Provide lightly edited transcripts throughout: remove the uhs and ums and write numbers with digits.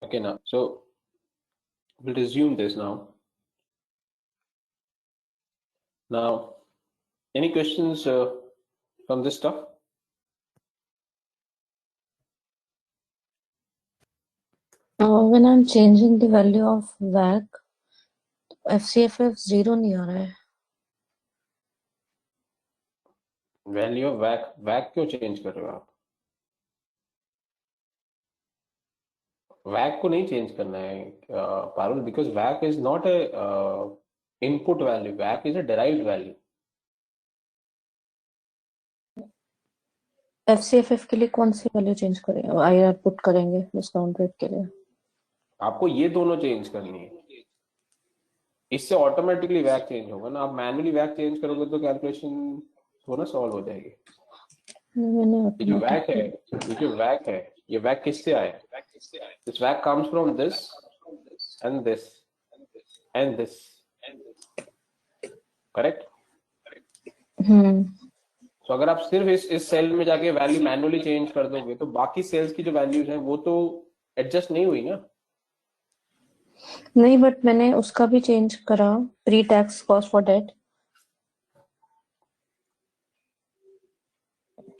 Okay, now, so we'll resume this now. Now, any questions from this stuff? When I'm changing the value of WAC, FCFF 0 नहीं आ रहा है. Value of वैक क्यों change कर रहे हो आप? वैक को नहीं चेंज करना है पारुल, बिकॉज वैक is not a input value, वैक is a derived value. FCFF के लिए कौन सी वैल्यू चेंज करेंगे, IR पुट करेंगे डिस्काउंट रेट के लिए? आपको ये दोनों चेंज करनी है, इससे ऑटोमेटिकली वैक चेंज होगा ना. आप मैनुअली वैक चेंज करोगे तो कैलकुलेशन थोड़ा सॉल्व हो जाएगी. मैंने ये जो वैक ऑटोमेटिक है, ये वैक किससे आया? दिस वैक comes from this and this and this, correct? तो अगर आप सिर्फ इस सेल में जाके वैल्यू मैनुअली चेंज कर दोगे तो बाकी सेल्स की जो वैल्यूज हैं वो तो एडजस्ट नहीं हुई ना. नहीं, बट मैंने उसका भी चेंज करा, pre tax cost for debt.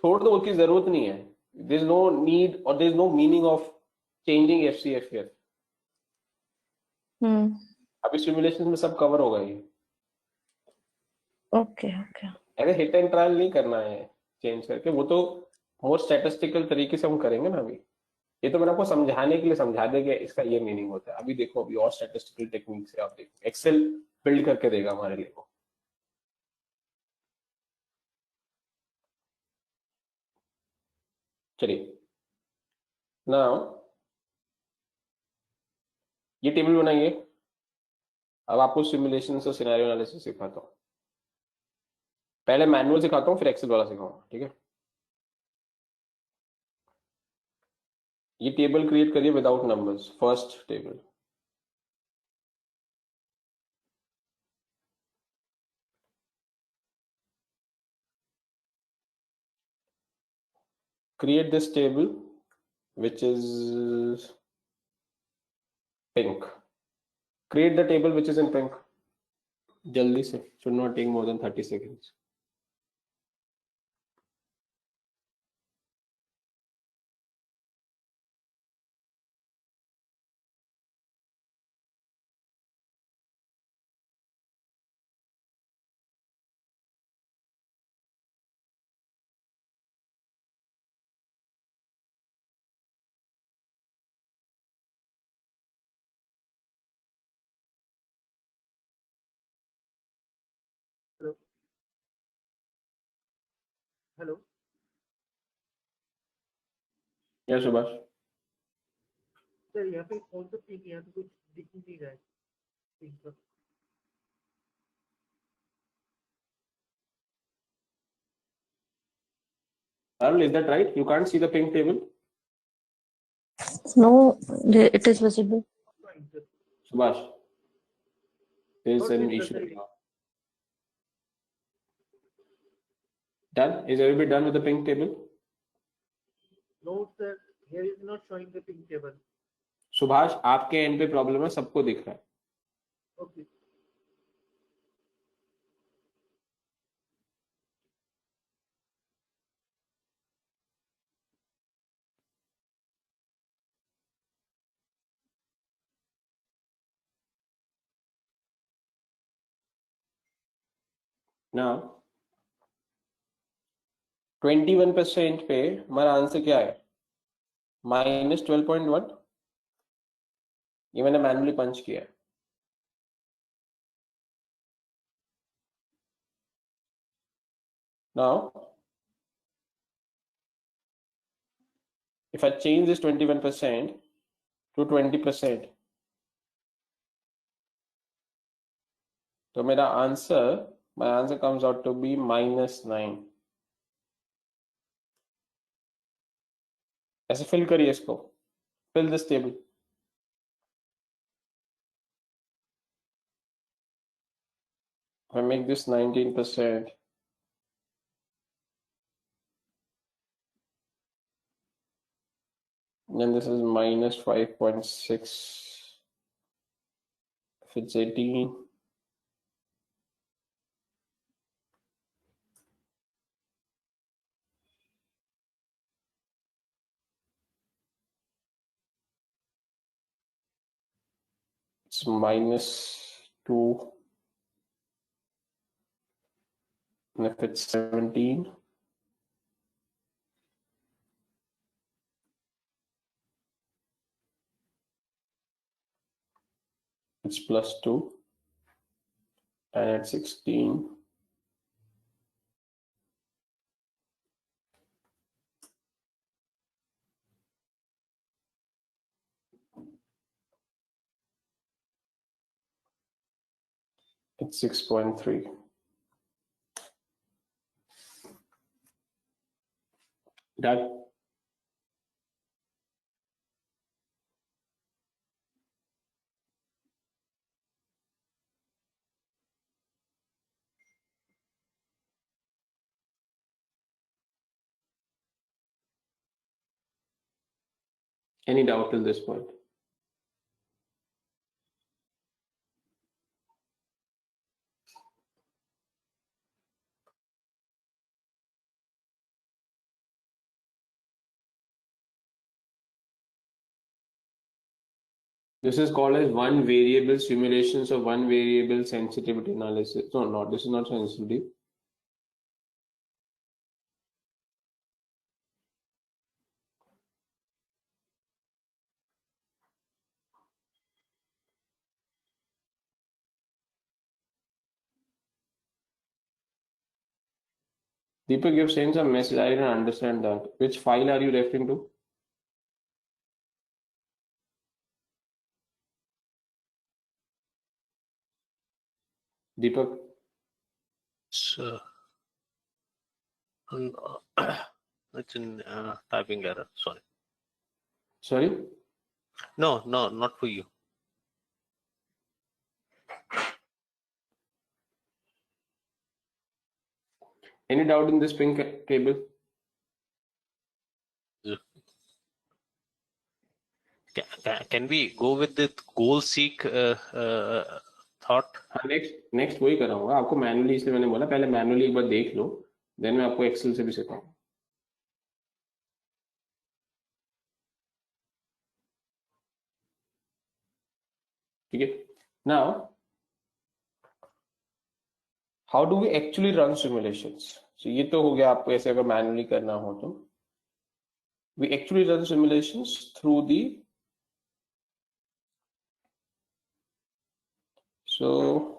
छोड़ दो, उसकी जरूरत नहीं है. देयर इज नो नीड और there is no meaning of changing FCF here. अभी सिमुलेशन में सब कवर होगा ये. Okay okay. अगर हिट एंड ट्रायल नहीं करना है चेंज करके, वो तो मोर स्टैटिस्टिकल तरीके से हम करेंगे ना. अभी ये तो मैंने आपको समझाने के लिए समझा देगा इसका ये मीनिंग होता है. अभी देखो, अभी और स्टैटिस्टिकल टेक्निक से आप देखो, एक्सेल बिल्ड करके देगा हमारे लिए वो. चलिए, नाउ ये टेबल बनाइए. अब आपको सिमुलेशन से सिनेरियो एनालिसिस सिखाता हूँ. पहले मैनुअल सिखाता हूँ, फिर एक्सेल वाला सिखाऊंगा, ठीक है? ये टेबल क्रिएट करिए without numbers. First table, create this table which is pink. Create the table which is in pink. जल्दी से, should not take more than 30 seconds. Hello hello. या सुभाष, सर यहाँ पे कौन सा पिंक, यहाँ पे कुछ दिख नहीं रहा है पिंक का. Arul, is that right? You can't see the pink table? No, it is visible. Fine, sir. Subhash, there is Not an issue. necessary. Done? Is everybody done with the pink table? No, sir. Here is not showing the pink table. Subhash, आपके and पे problem है, सबको दिख रहा है. Okay. Now 21% पे हमारा answer क्या है? -12.1. ये मैंने मैनुअली पंच किया है. Now if I change this 21% to 20%, तो मेरा answer, my answer comes out to be -9. ऐसे फिल करिए इसको. Fill this table. I make this 19%. then this is minus 5.6. If it's 18, it's minus 2. And if it's 17, it's plus 2. And at 16, it's 6.3. That any doubt till this point? This is called as one variable simulations or one variable sensitivity analysis. No, not this is not sensitivity. Deepak, you've sent some message. I didn't understand that. Which file are you referring to? Deepak, So, it's in typing error. Sorry. sorry? No, not for you. Any doubt in this pink cable? Can we go with the goal seek thought? हाँ, next वही कराऊंगा आपको manually, इसलिए मैंने बोला पहले manually एक बार देख लो, देन मैं आपको एक्सेल से भी सिखाऊंगा. ठीक है. Now how do we actually run simulations? So ये तो हो गया आपको ऐसे अगर मैनुअली करना हो तो. We actually run simulations through the so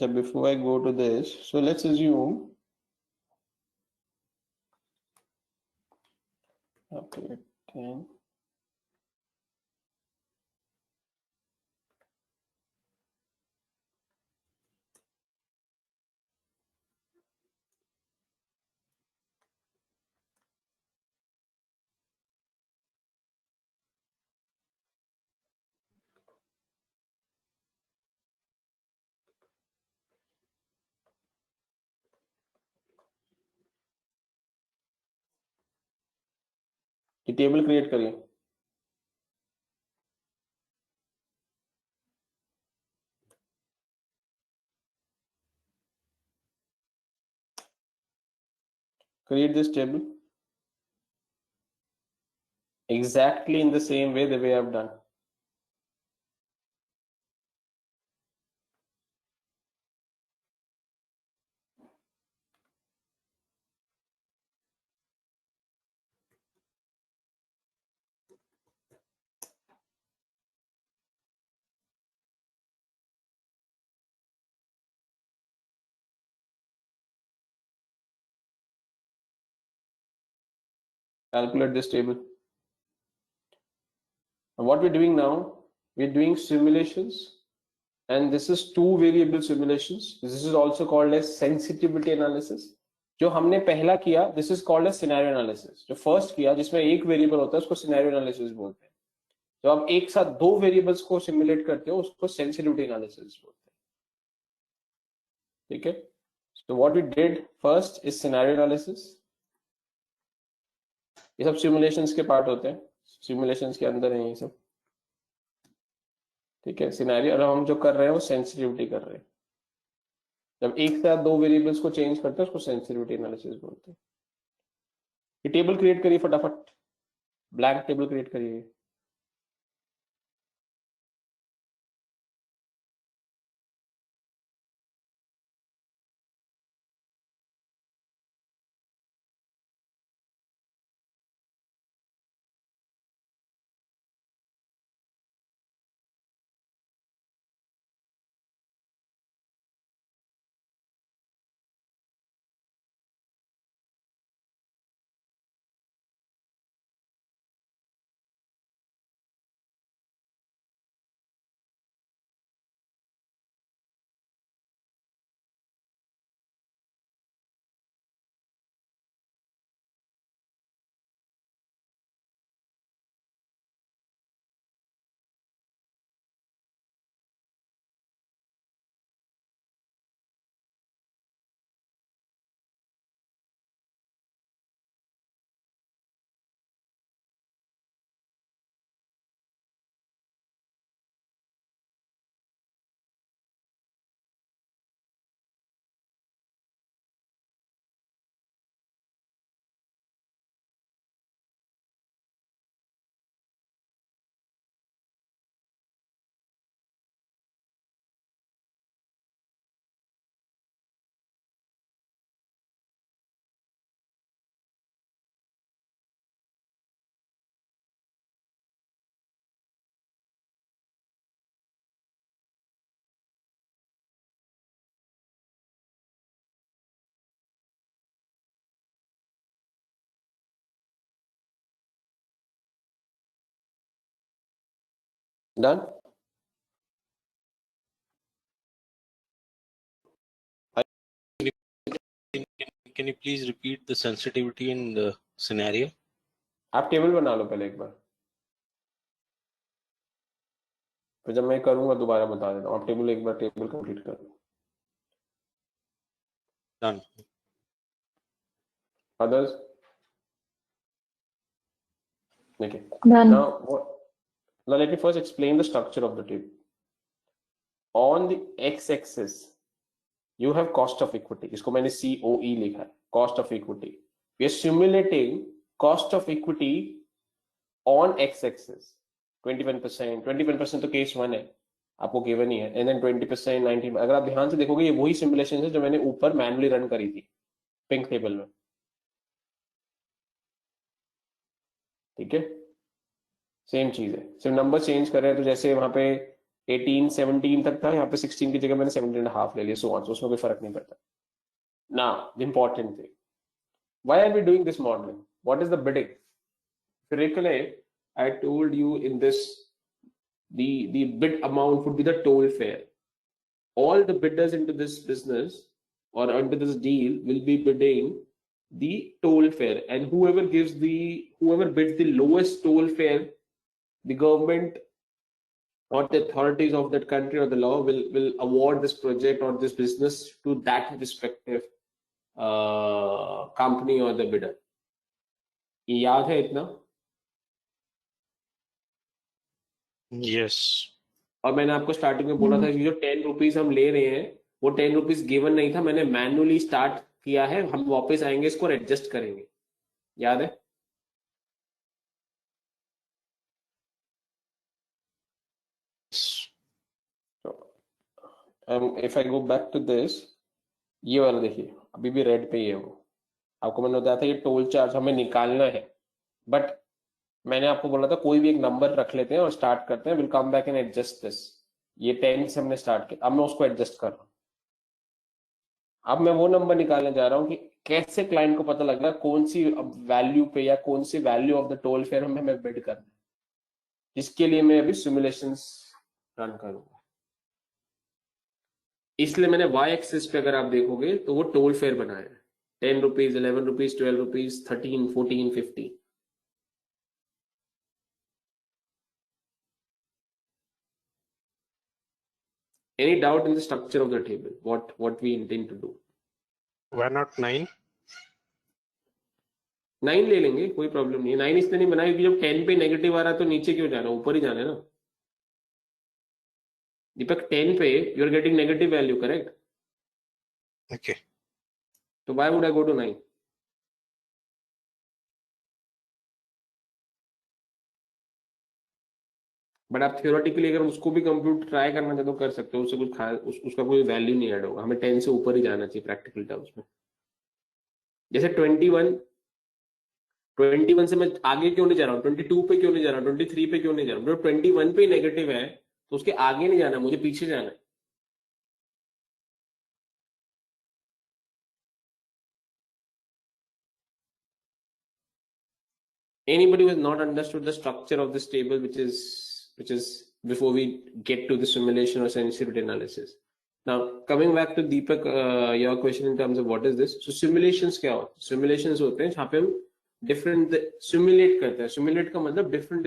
before I go to this, so let's assume, okay, 10. ये टेबल क्रिएट करिए. Create this table exactly in the same way the way I've done. calculate this table. And what we're doing now, we're doing simulations, and this is two variable simulations. This is also called as sensitivity analysis. जो हमने पहला किया, this is called as scenario analysis. जो first किया जिसमें एक variable होता है उसको scenario analysis बोलते हैं. जब आप एक साथ दो वेरिएबल्स को सिमुलेट करते हो उसको सेंसिटिविटी एनालिसिस बोलते हैं. ठीक है. So what we did first is scenario analysis. ये सब सिमुलेशंस के पार्ट होते हैं, सिमुलेशंस के अंदर है ये सब. ठीक है. सिनेरियो और हम जो कर रहे हैं वो सेंसिटिविटी कर रहे हैं. जब एक साथ दो वेरिएबल्स को चेंज करते हैं उसको सेंसिटिविटी एनालिसिस बोलते हैं. ये टेबल क्रिएट करिए फटाफट, ब्लैंक टेबल क्रिएट करिए. Done. Can you please repeat the sensitivity in the scenario? आप टेबल बना लो पहले एक बार, फिर जब मैं करूंगा दोबारा बता देता हूँ. आप टेबल एक बार टेबल कंप्लीट कर लो. Done. Others? Okay. Done. Now let me first explain the structure of the table. On the x-axis, you have cost of equity. इसको मैंने COE लिखा है, cost of equity. We are simulating cost of equity on x-axis. 21%, 21% तो case 1 है, आपको given ही है. And then 20%, 19%. अगर आप ध्यान से देखोगे ये वही सिमुलेशन है जो मैंने ऊपर मैनुअली रन करी थी पिंक टेबल में. ठीक है, सेम चीज है, सिर्फ नंबर चेंज कर रहे हैं. तो जैसे वहां पे 18, 17 तक था, यहाँ पे 16 की जगह मैंने 17.5 ले लिया, सो उसमें कोई फर्क नहीं पड़ता. Now, the important thing. Why are we doing this modeling? What is the bidding? If you recollect, I told you in this, the bid amount would be the toll fare. All the bidders into this business or under this deal will be bidding the toll fare, and whoever bids the lowest toll fare, the government or the authorities of that country or the law will award this project or this business to that respective company or the bidder. ये याद है इतना? Yes. और मैंने आपको starting में बोला था कि जो 10 रुपीज हम ले रहे हैं वो 10 रुपीज गिवन नहीं था, मैंने मैनुअली स्टार्ट किया है, हम वापस आएंगे इसको एडजस्ट करेंगे. याद है? If I go back to this, ये वाला देखिए अभी भी रेड पे ही है. वो आपको मैंने बताया था ये टोल चार्ज हमें निकालना है, बट मैंने आपको बोला था कोई भी एक नंबर रख लेते हैं और स्टार्ट करते हैं. Will come back and adjust this. ये 10 से हमने स्टार्ट किया, अब मैं उसको एडजस्ट कर रहा हूँ. अब मैं वो नंबर निकालने जा रहा हूँ कि कैसे क्लाइंट को पता लग रहा है कौन सी वैल्यू पे या कौन सी value of the toll fare हमें बिड करना है, इसके लिए मैं अभी सिमुलेशंस रन करूंगा। इसलिए मैंने वाई एक्सिस पे अगर आप देखोगे तो वो टोल फेयर बनाया है, 10 rupees, 11 rupees, 12 rupees, 13, 14, 15। Any doubt in the structure of the table? What we intend to do? Why not 9? 9 ले लेंगे, कोई प्रॉब्लम नहीं है। 9 इसलिए नहीं बनाया क्योंकि जब 10 पे नेगेटिव आ रहा है तो नीचे क्यों जाना, ऊपर ही जाना है ना। दीपक 10 पे you are getting negative value, correct? Okay. तो why would I go to 9? But आप थियोरेटिकली अगर उसको भी कंप्यूट ट्राई करना चाहते हो कर सकते हो, उससे कुछ उसका कोई वैल्यू नहीं ऐड होगा। हमें 10 से ऊपर ही जाना चाहिए प्रैक्टिकल टर्म्स में। जैसे 21 से मैं आगे क्यों नहीं जा रहा हूँ, 22 पे क्यों नहीं जा रहा हूँ, 23 पे क्यों नहीं जा रहा हूँ? 21 पे नेगेटिव है तो उसके आगे नहीं जाना, मुझे पीछे जाना है। Anybody who has not understood the structure of this table, which is before we get to the simulation or sensitivity analysis. Now coming back to Deepak, your question in terms of what is this? So simulations क्या होते हैं? Simulations होते हैं जहाँ पे हम different simulate करते हैं। Simulate का मतलब different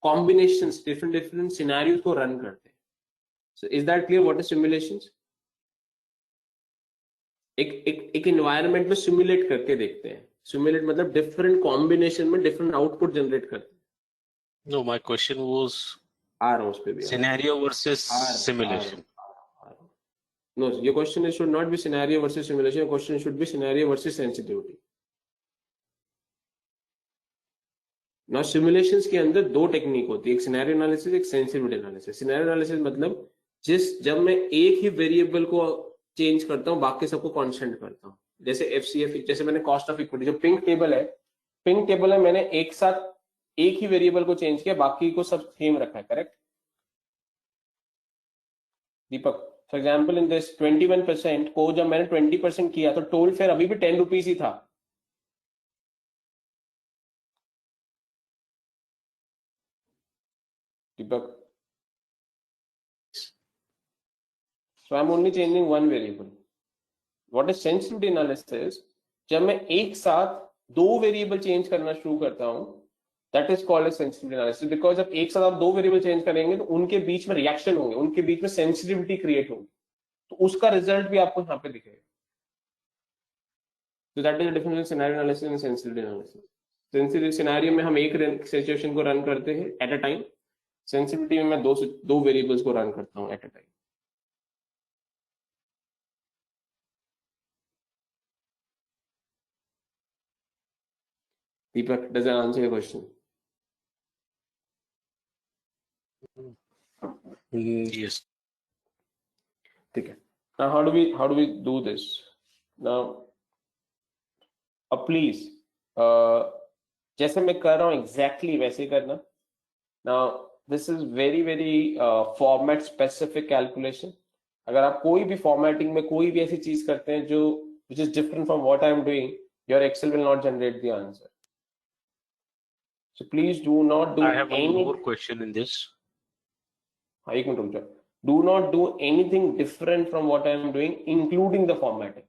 combinations, different scenarios को run करते हैं। So is that clear? What is simulations? एक environment में simulate करके देखते हैं। Simulate मतलब different combination में different output generate करते हैं। No, my question was आ रहा हूँ उस पे भी। scenario versus आ रहा हूँ, simulation. No, your question should not be scenario versus simulation. Your question should be scenario versus sensitivity. Now simulations के अंदर दो टेक्निक होती है, एक सिनेरियो एनालिसिस, एक सेंसिटिविटी एनालिसिस। सिनेरियो एनालिसिस मतलब जब मैं एक ही वेरिएबल को चेंज करता हूँ बाकी सबको कांस्टेंट करता हूँ। जैसे एफसीएफ, जैसे मैंने कॉस्ट ऑफ इक्विटी, जो पिंक टेबल है मैंने एक साथ एक ही वेरिएबल को चेंज किया, बाकी को सब सेम रखा है, correct Deepak? For example in this 21% को जब मैंने 20% किया तो टोल फेयर अभी भी 10 रुपीज ही था। दीपक, so I'm only changing one variable. What is sensitivity analysis? जब मैं एक साथ दो वेरिएबल चेंज करना शुरू करता हूं, that is called as sensitivity analysis, because जब एक साथ आप दो वेरिएबल चेंज करेंगे तो उनके बीच में रिएक्शन होंगे, उनके बीच में सेंसिटिविटी क्रिएट होगी, तो उसका रिजल्ट भी आपको यहाँ पे दिखेगा। So that is the difference between scenario analysis and sensitivity analysis. Sensitivity scenario में हम एक सिचुएशन को रन करते हैं एट अ टाइम, सेंसिटिविटी में मैं दो वेरिएबल्स को रन करता हूँ at a time. Deepak, does that answer your question? Yes. ठीक है। Now how do we do this? Now please जैसे मैं कर रहा हूँ एग्जैक्टली वैसे करना। Now this is very format specific calculation. अगर आप कोई भी फॉर्मेटिंग में कोई भी ऐसी चीज करते हैं जो which is different from what I am doing, your Excel will not generate the answer. So please do not do I have one any more question in this. हाँ, एक मिनट रुक जाओ। Do not do anything different from what I am doing, including the formatting.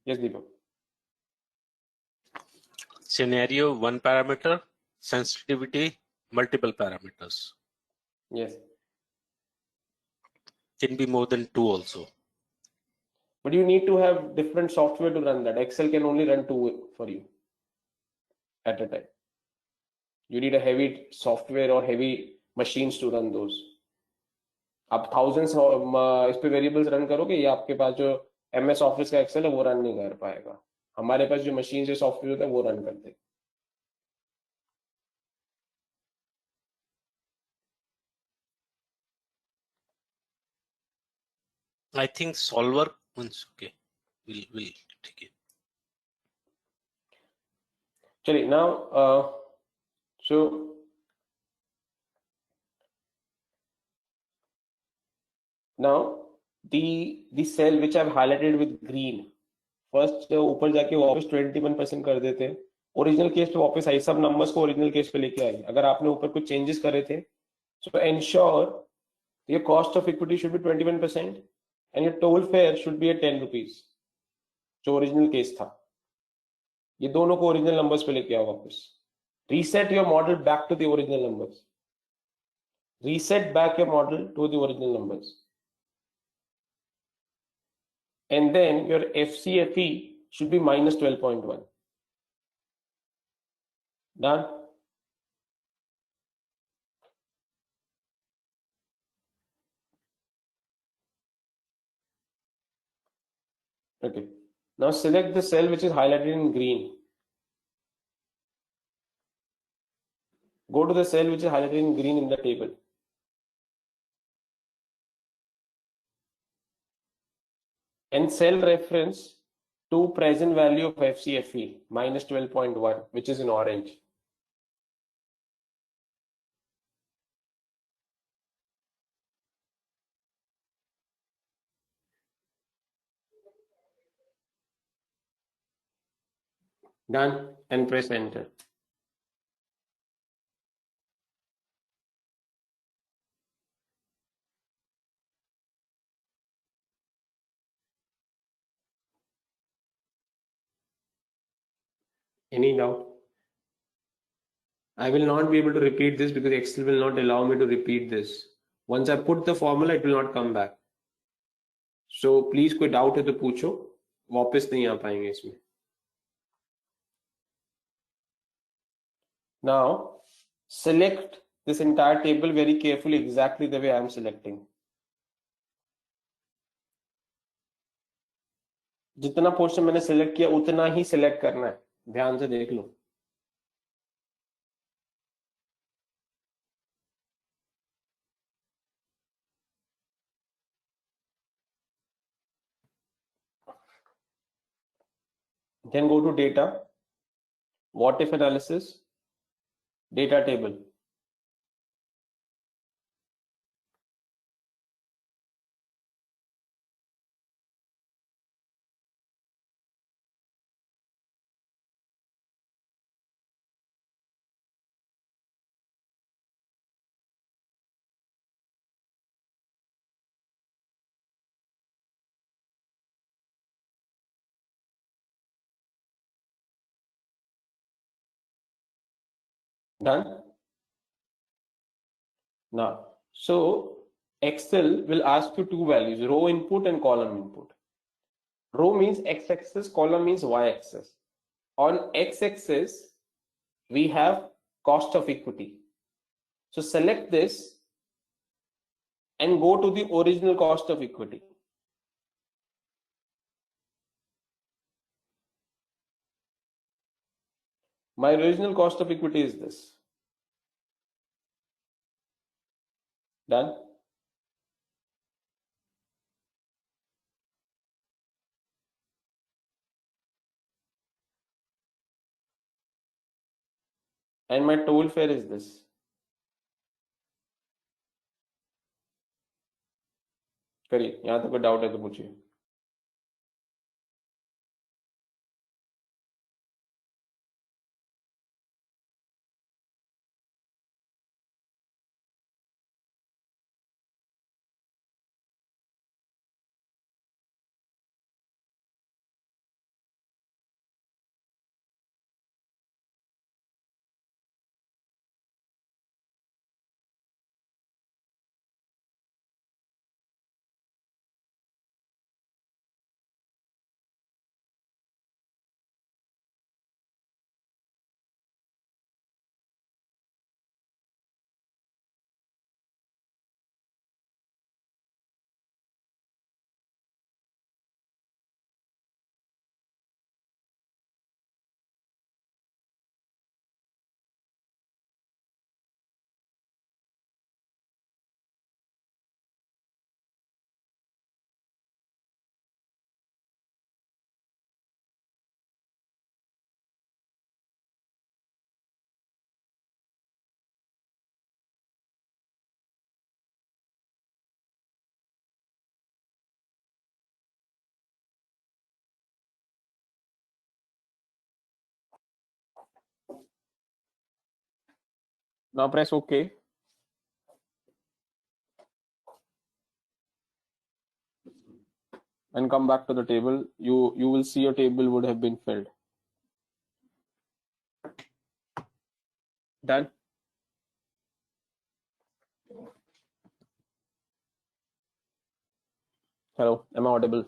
Yes, Deepak. Scenario, one parameter, sensitivity, multiple parameters. Yes. Can be more than two also. But you need to have different software to run that. Excel can only run two for you at a time. You need a heavy software or heavy machines to run those. आप thousands इस पे variables run करोगे, या आपके पास जो MS office का Excel है वो रन नहीं कर पाएगा। हमारे पास जो मशीन से सॉफ्टवेयर होता है वो रन करते हैं। I think solver once. Okay, we'll take it. चलिए now so now the cell which I've highlighted with green, first ऊपर जाके वापस 21% कर देते हैं, ओरिजिनल केस पे वापस आई, सब नंबर्स को ओरिजिनल केस पे लेके आई. अगर आपने ऊपर कुछ चेंजेस करे थे, so ensure your cost of equity should be 21% and your toll fare should be at 10 rupees, जो ओरिजिनल केस था. ये दोनों को ओरिजिनल नंबर्स पे लेके आओ वापस. Reset your model back to the original numbers. Reset back your model to the original numbers. And then your FCFE should be minus 12.1. Done? Okay. Now select the cell which is highlighted in green. Go to the cell which is highlighted in green in the table. And cell reference to present value of FCFE minus 12.1, which is in orange. Done, and press enter. Any doubt? I will not be able to repeat this because Excel will not allow me to repeat this. Once I put the formula, it will not come back. So please कोई doubt है तो पूछो, वापस नहीं आ पाएंगे इसमें. Now select this entire table very carefully, exactly the way I am selecting. जितना portion मैंने सेलेक्ट किया उतना ही सेलेक्ट करना है, ध्यान से देख लो. Then go to data, what if analysis, data table. Done? Now, so Excel will ask you two values, row input and column input. Row means x-axis, column means y-axis. On x-axis, we have cost of equity. So select this and go to the original cost of equity. My original cost of equity is this. Done? And my toll fare is this. करिए, यहाँ तक कोई doubt है तो पूछिए. Now press OK. And come back to the table. You will see your table would have been filled. Done. Hello, am I audible?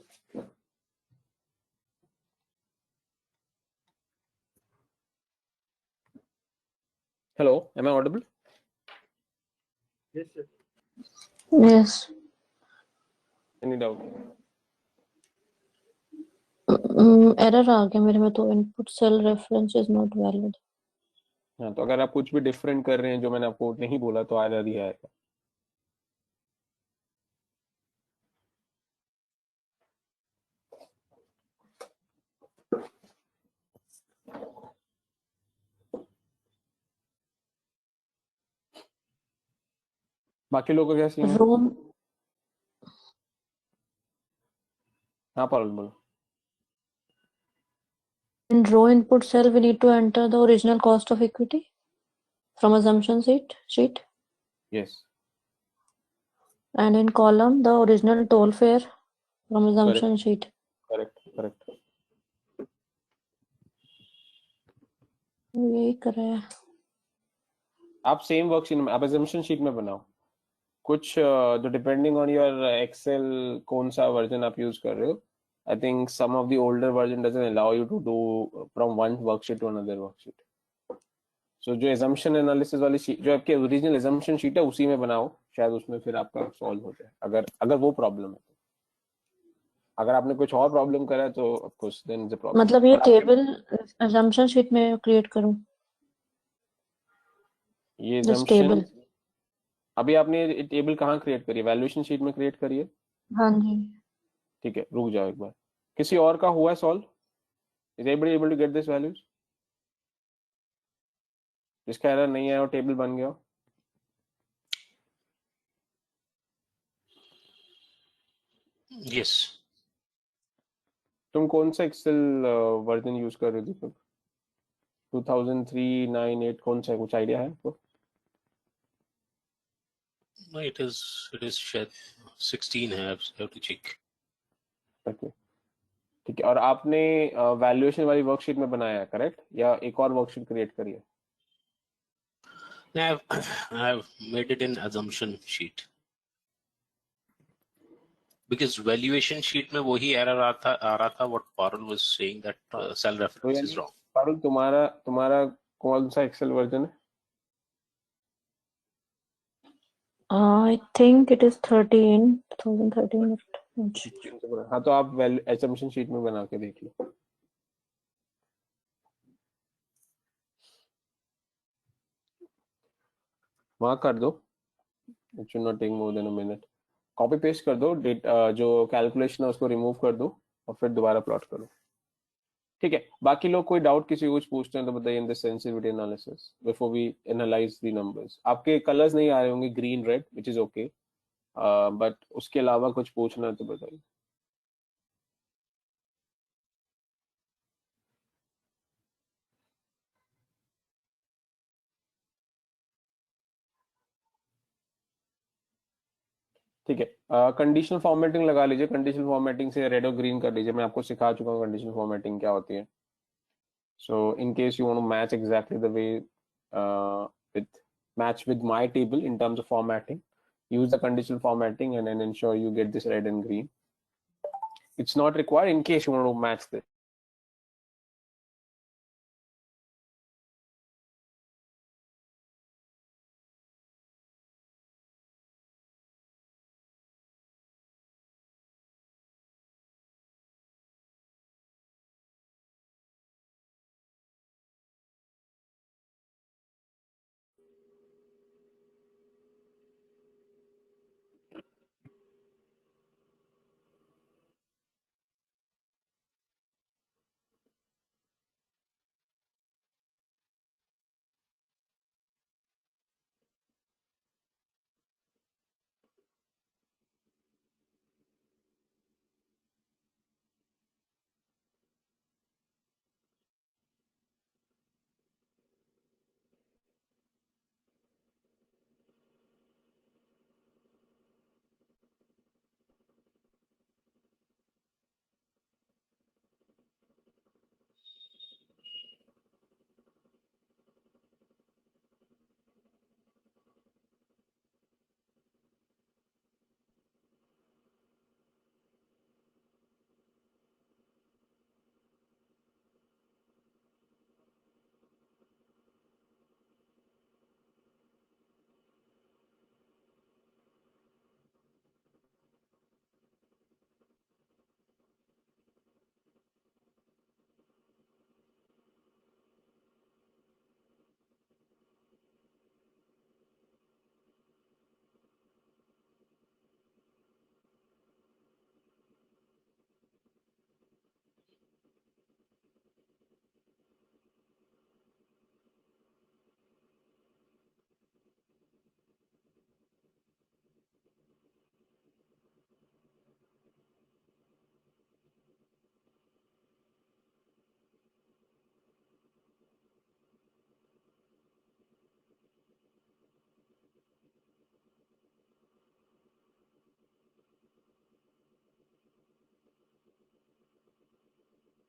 Hello, am I audible? Yes, sir. Yes. Any doubt? Error आ गया मेरे में तो input cell reference is not valid. हाँ, तो अगर आप कुछ भी डिफरेंट कर रहे हैं जो मैंने आपको नहीं बोला तो एरर ही आएगा. बाकी लोगों का क्या सीन है? रोम हाँ पारुल बोलो. in row input cell we need to enter the original cost of equity from assumption sheet Yes. and in column the original toll fare from assumption sheet. Correct. यही कर रहे हैं. आप सेम वर्कशीट में आप assumption शीट में बनाओ. कुछ जो डिपेंडिंग ऑन योर एक्सेल कौन सा वर्जन आप यूज कर रहे हो. I think some of the older version doesn't allow you to do from one worksheet to another worksheet. So जो assumption analysis वाली शीट जो आपके ओरिजिनल assumption शीट है उसी में बनाओ. शायद उसमें फिर आपका सॉल्व हो जाए अगर वो प्रॉब्लम है. अगर आपने कुछ और प्रॉब्लम करा है तो of course then it's a problem. मतलब ये टेबल assumption sheet में क्रिएट करूं. ये This assumption table. अभी आपने टेबल कहाँ क्रिएट करी है? वैल्यूएशन शीट में क्रिएट करी है. हाँ जी. ठीक है, रुक जाओ एक बार. किसी और का हुआ है solve? Is everybody able to get this values? जिसका एरर नहीं आया और टेबल बन गया. Yes. तुम कौन सा एक्सेल वर्जन यूज कर रहे हो दीपक? 2003, 9, 8 कौन सा है? कुछ आइडिया है आपको? No, it is shared 16 have to check. Okay ठीक है. और आपने वैल्यूएशन वाली वर्कशीट में बनाया है करेक्ट, या एक और वर्कशीट क्रिएट करी है? I've made it in assumption sheet. Because valuation sheet में वही error आ रहा था what Parul was saying that cell reference is wrong. Parul तुम्हारा कौन सा एक्सेल वर्जन है? I think it is 2013. हाँ तो आप assumption शीट में बना के देख लो. वहां कर दो. It should not take more than a minute. Copy paste कर दो. जो कैलकुलेशन है उसको रिमूव कर दो और फिर दोबारा प्लॉट करो. ठीक है. बाकी लोग कोई डाउट किसी को कुछ पूछते हैं तो बताइए. In the sensitivity analysis before we analyse the numbers. आपके कलर्स नहीं आ रहे होंगे green red which is okay, but उसके अलावा कुछ पूछना है तो बताइए. ठीक है. कंडीशनल फॉर्मेटिंग लगा लीजिए. कंडीशनल फॉर्मेटिंग से रेड और ग्रीन कर लीजिए. मैं आपको सिखा चुका हूँ कंडीशनल फॉर्मेटिंग क्या होती है. So in case you want to match exactly the way with my table in terms of formatting, use the conditional formatting and then ensure you get this red and green. It's not required in case you want to match this.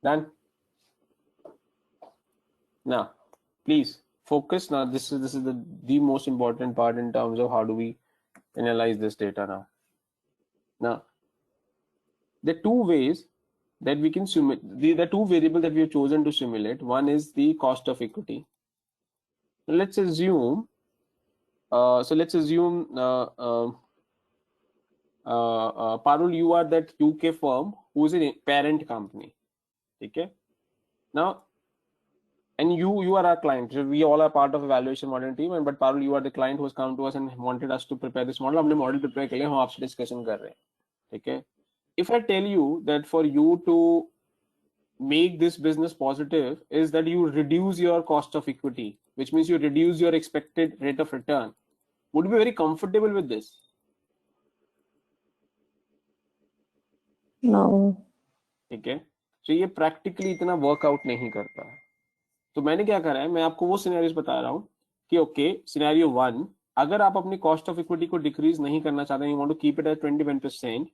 Done. Now, please focus. Now, this is the most important part in terms of how do we analyze this data now. Now, there are two ways that we can simulate. The two variables that we have chosen to simulate. One is the cost of equity. Let's assume. Parul, you are that UK firm who is a parent company. Okay. Now, and you are our client. So we all are part of a valuation modeling team. And but Parul, you are the client who has come to us and wanted us to prepare this model. हमने model prepare के लिए हम आपसे discussion कर रहे हैं. Okay. If I tell you that for you to make this business positive is that you reduce your cost of equity, which means you reduce your expected rate of return, would you be very comfortable with this? No. ठीक है. So ये practically इतना workout नहीं करता है. तो मैंने क्या करा है, मैं आपको वो सिनेरियोस बता रहा हूँ कि ओके, सिनेरियो 1, अगर आप अपनी कॉस्ट ऑफ इक्विटी को डिक्रीज नहीं करना चाहते, you want to keep it at 21%,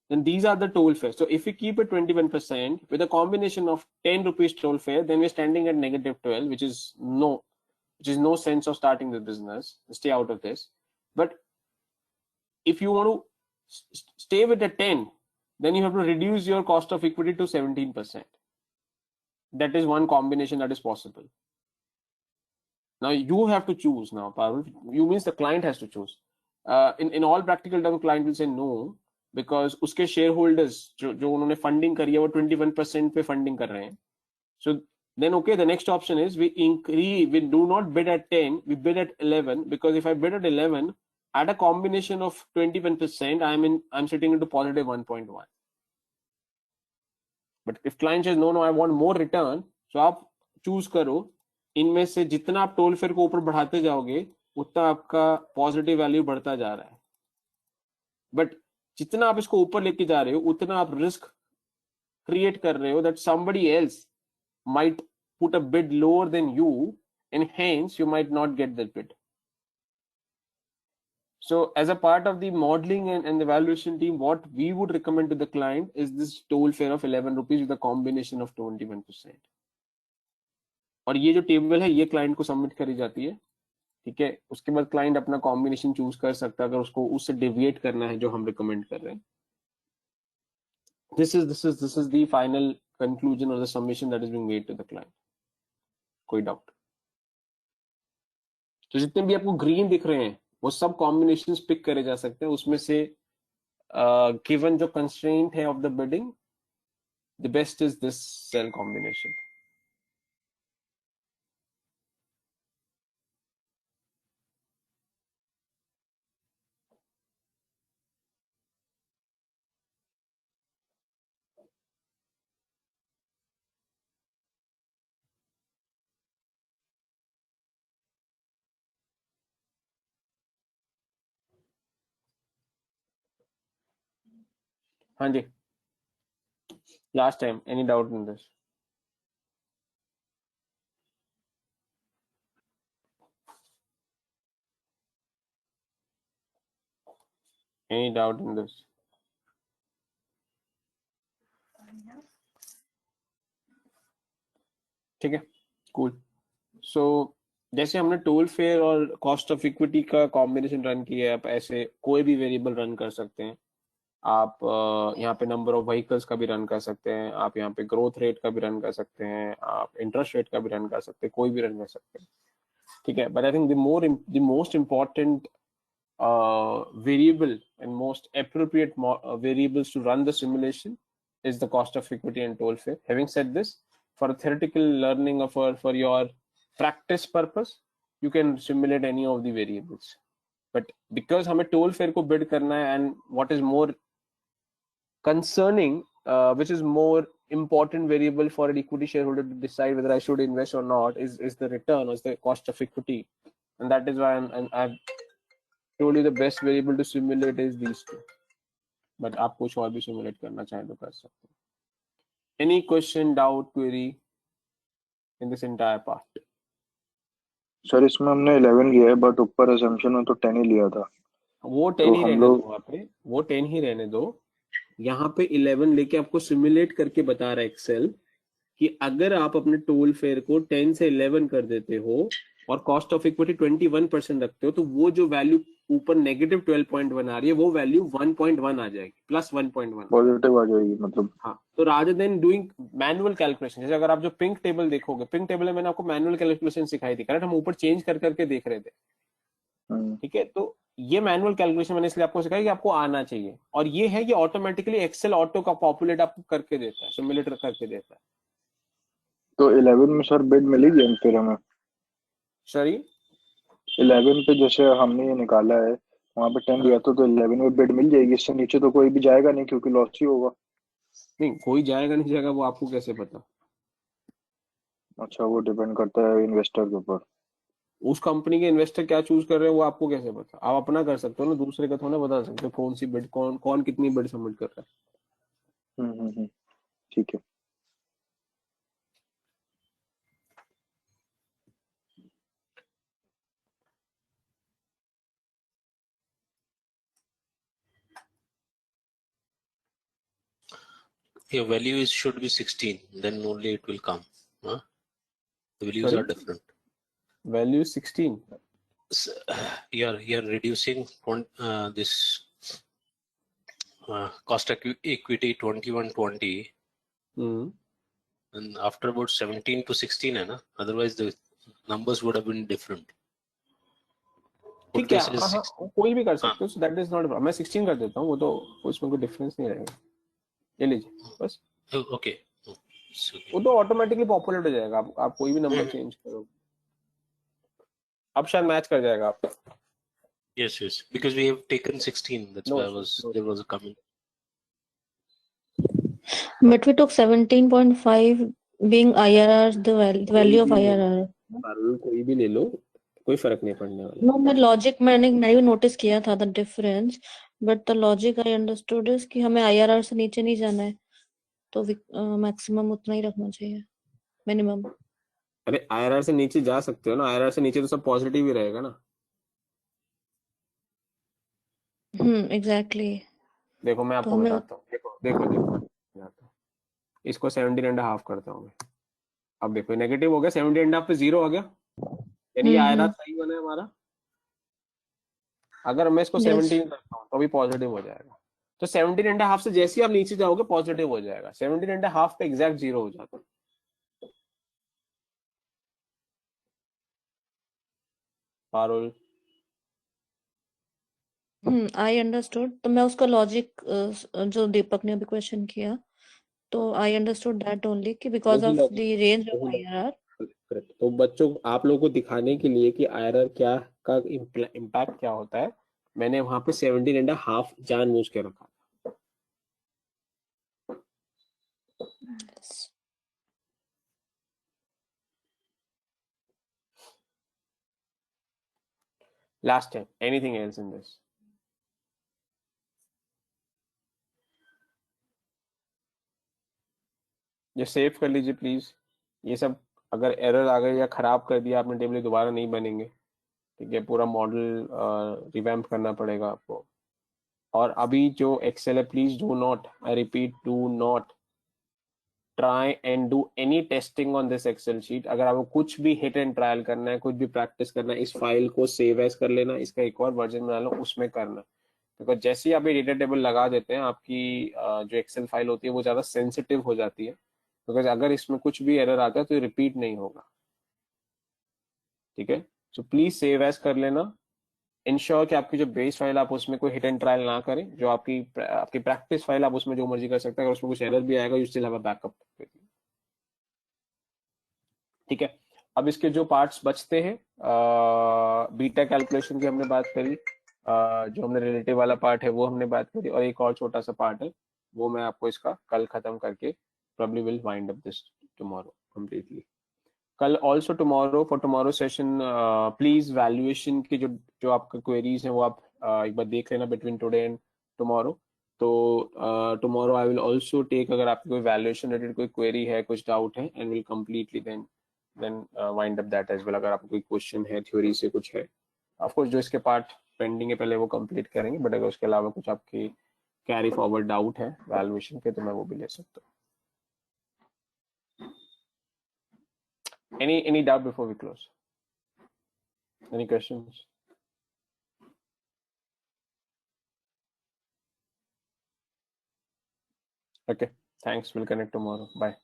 then these are the toll fares. So if we keep it 21% with a combination of 10 rupees toll fare, then we're standing at -12, which is no sense of starting the business. Stay out of this. But if you want to stay with the 10, then you have to reduce your cost of equity to 17%. That is one combination that is possible. Now you have to choose now, Parul. You means the client has to choose. In all practical terms, client will say no, because उसके shareholders जो उन्होंने funding करी है वो 21% पे funding कर रहे हैं. So then okay, the next option is we do not bid at 10, we bid at 11, because if I bid at 11 at a combination of 21%, I'm sitting into positive 1.1. But if client says no, I want more return, so आप choose करो, इनमें से जितना आप toll fair को ऊपर बढ़ाते जाओगे उतना आपका पॉजिटिव वैल्यू बढ़ता जा रहा है. बट जितना आप इसको ऊपर लेके जा रहे हो उतना आप रिस्क क्रिएट कर रहे हो, that somebody else might put a bid lower than you and hence you might not get that bid. So as a part of the modeling and the valuation team, what we would recommend to the client is this toll fare of 11 rupees with a combination of 21%. और ये जो table है ये client को submit करी जाती है. ठीक है. उसके बाद क्लाइंट अपना कॉम्बिनेशन चूज कर सकता है अगर उसको उससे डेविएट करना है जो हम रिकमेंड कर रहे हैं. This is the final conclusion or the summation that is being made to the client. कोई डाउट? तो जितने भी आपको ग्रीन दिख रहे हैं वो सब कॉम्बिनेशंस पिक करे जा सकते हैं. उसमें से गिवन जो कंस्ट्रेंट है of the bidding, the best is this cell combination. हाँ जी, last time, any doubt in this? Any doubt in this? ठीक है, cool. So जैसे हमने टोल फेयर और कॉस्ट ऑफ इक्विटी का कॉम्बिनेशन रन किया है, आप ऐसे कोई भी वेरिएबल रन कर सकते हैं. आप यहाँ पे नंबर ऑफ व्हीकल्स का भी रन कर सकते हैं, आप यहाँ पे ग्रोथ रेट का भी रन कर सकते हैं, आप इंटरेस्ट रेट का भी रन कर सकते हैं, कोई भी रन कर सकते हैं. ठीक है. But I think the most important variable and most appropriate variables to run the simulation is the cost of equity and toll fare. Having said this, for a theoretical learning or for your practice purpose, you can simulate any of the variables. But because हमें toll fare को bid करना है, and what is more concerning, which is more important variable for an equity shareholder to decide whether I should invest or not, is the return, or is the cost of equity. And that is why I've told you the best variable to simulate is these two. But आप कुछ और भी simulate करना चाहें तो कर सकते हैं. Any question, doubt, query in this entire part? Sir इसमें हमने 11 लिया है, बट ऊपर assumption में तो 10 ही लिया था. वो 10 ही रहने दो, वहाँ पे वो 10 ही रहने दो. यहाँ पे 11 लेके आपको सिमुलेट करके बता रहा है एक्सेल कि अगर आप अपने टोल फेयर को 10 से 11 कर देते हो और कॉस्ट ऑफ इक्विटी 21% रखते हो, तो वो जो वैल्यू ऊपर नेगेटिव 12.1 आ रही है, वो वैल्यू 1.1 आ जाएगी, प्लस 1.1 पॉजिटिव आ जाएगी मतलब। हाँ। तो rather than doing manual calculation, जैसे अगर आप जो पिंक टेबल देखोगे, पिंक टेबल में मैंने आपको मैनुअल कैलकुलेशन सिखाई थी, करेक्ट, हम ऊपर चेंज कर करके देख रहे थे, ठीक है। तो ये मैनुअल कैलकुलेशन मैंने इसलिए आपको सिखाया कि आपको आना चाहिए, और ये है कि ऑटोमेटिकली एक्सेल ऑटो का पॉपुलेट आपको करके देता है, सिमुलेटर करके देता है। तो 11 में सर बिड मिलेगी फिर हमें? सॉरी, 11 पे जैसे हमने ये निकाला है, वहां पे 10 दिया तो 11 में बिड मिल जाएगी, इससे नीचे तो कोई भी जाएगा नहीं क्योंकि लॉस ही होगा। नहीं कोई जाएगा नहीं जाएगा वो आपको कैसे पता? अच्छा, वो डिपेंड करता है इन्वेस्टर के ऊपर। उस कंपनी के इन्वेस्टर क्या चूज कर रहे हैं वो आपको कैसे पता? आप अपना कर सकते हो ना, दूसरे का थोड़ा बता सकते हो कौन सी बिड, कौन कौन कितनी बिड सबमिट कर रहा है। ठीक है। Your value is should be 16, then only it will come. Huh? The values Sorry? are different. Value 16। You're reducing this cost equity 2120, and after about 17 to 16 है ना, otherwise the numbers would have been different. ठीक है, Put this is हाँ, कोई भी कर सकते हो, सो दैट इज नॉट, मैं 16 कर देता हूँ, वो तो उसमें कोई डिफरेंस नहीं रहेगा। ये लीजिए बस, okay. वो तो ऑटोमेटिकली पॉपुलेट हो जाएगा, आप कोई भी नंबर चेंज करो, अब शायद मैच कर जाएगा आपका। Yes, because we have taken 16, that's why there was a comment. But we took 17.5 being IRR, the value of IRR. कोई भी ले लो, कोई फर्क नहीं पड़ने वाला। No, मैं लॉजिक मैंने भी नोटिस किया था the difference, but the logic I understood is कि हमें IRR से नीचे नहीं जाना है, तो मैक्सिमम उतना ही रखना चाहिए, मिनिमम। अरे IRR से नीचे जा सकते हो ना, IRR से नीचे तो सब पॉजिटिव ही रहेगा ना। एग्जैक्टली। देखो मैं तो आपको हमें बताता हूँ, देखो इसको 17.5 करता हूँ मैं। अब देखो नेगेटिव हो गया, 17.5 पे 0 आ गया, यानी ये IRR सही बना है हमारा। अगर मैं इसको 17 करता हूँ तो भी पॉजिटिव हो जाएगा, तो 17.5 से जैसे ही आप नीचे जाओगे पॉजिटिव हो जाएगा, 17.5 पे एग्जैक्ट 0 हो जाता है। Parul, I understood. तो मैं उसका लॉजिक जो दीपक ने अभी क्वेश्चन किया, तो आई अंडरस्टूड दैट ओनली कि because of the range of IRR। तो बच्चों आप लोगों को दिखाने के लिए कि IRR क्या का इम्पैक्ट क्या होता है, मैंने वहां पे 17.5 जानबूझ के रखा। Last time, anything else in this? ये सेव कर लीजिए प्लीज, ये सब अगर एरर आ गई या खराब कर दिया आपने टेबल, दोबारा नहीं बनेंगे, ठीक है, पूरा मॉडल रिवैम्प करना पड़ेगा आपको। और अभी जो एक्सेल है, please do not, I repeat, do not try and do any testing on this Excel sheet. अगर आपको कुछ भी हिट एंड ट्रायल करना है, कुछ भी प्रैक्टिस करना है, इस फाइल को सेव एज कर लेना, इसका एक और वर्जन बना लो, उसमें करना। बिकॉज जैसे ही आप ये डेटा टेबल लगा देते हैं, आपकी जो एक्सेल फाइल होती है वो ज्यादा सेंसिटिव हो जाती है, बिकॉज अगर इसमें कुछ भी एरर आता है तो ये रिपीट नहीं होगा, ठीक है। सो प्लीज सेव एज कर लेना, इंश्योर कि आपकी जो बेस फाइल आप उसमें कोई हिट एंड ट्रायल ना करें, जो आपकी प्रैक्टिस फाइल आप उसमें जो मर्जी कर सकते हैं, अगर उसमें कुछ एरर भी आएगा you still have a backup, ठीक है। अब इसके जो पार्ट्स बचते हैं, बीटा कैलकुलेशन की हमने बात करी, जो हमने रिलेटिव वाला पार्ट है वो हमने बात करी, और एक और छोटा सा पार्ट है वो मैं आपको इसका कल खत्म करके probably will wind up this tomorrow completely. कल also tomorrow, for tomorrow session please valuation की जो आपका क्वेरीज हैं वो आप एक बार देख लेना बिटवीन टुडे एंड टुमारो। तो tomorrow I will also take, अगर आपकी कोई वैल्यूएशन रिलेटेड कोई क्वेरी है, कुछ डाउट है, and will completely then wind up that as well. अगर आपको कोई क्वेश्चन है थ्योरी से कुछ है, ऑफकोर्स जो इसके पार्ट पेंडिंग है पहले वो कंप्लीट करेंगे, बट अगर उसके अलावा कुछ आपकी कैरी फॉरवर्ड डाउट है वैल्यूएशन के, तो मैं वो भी ले सकता हूँ। Any doubt before we close? Any questions? Okay, thanks. We'll connect tomorrow. Bye.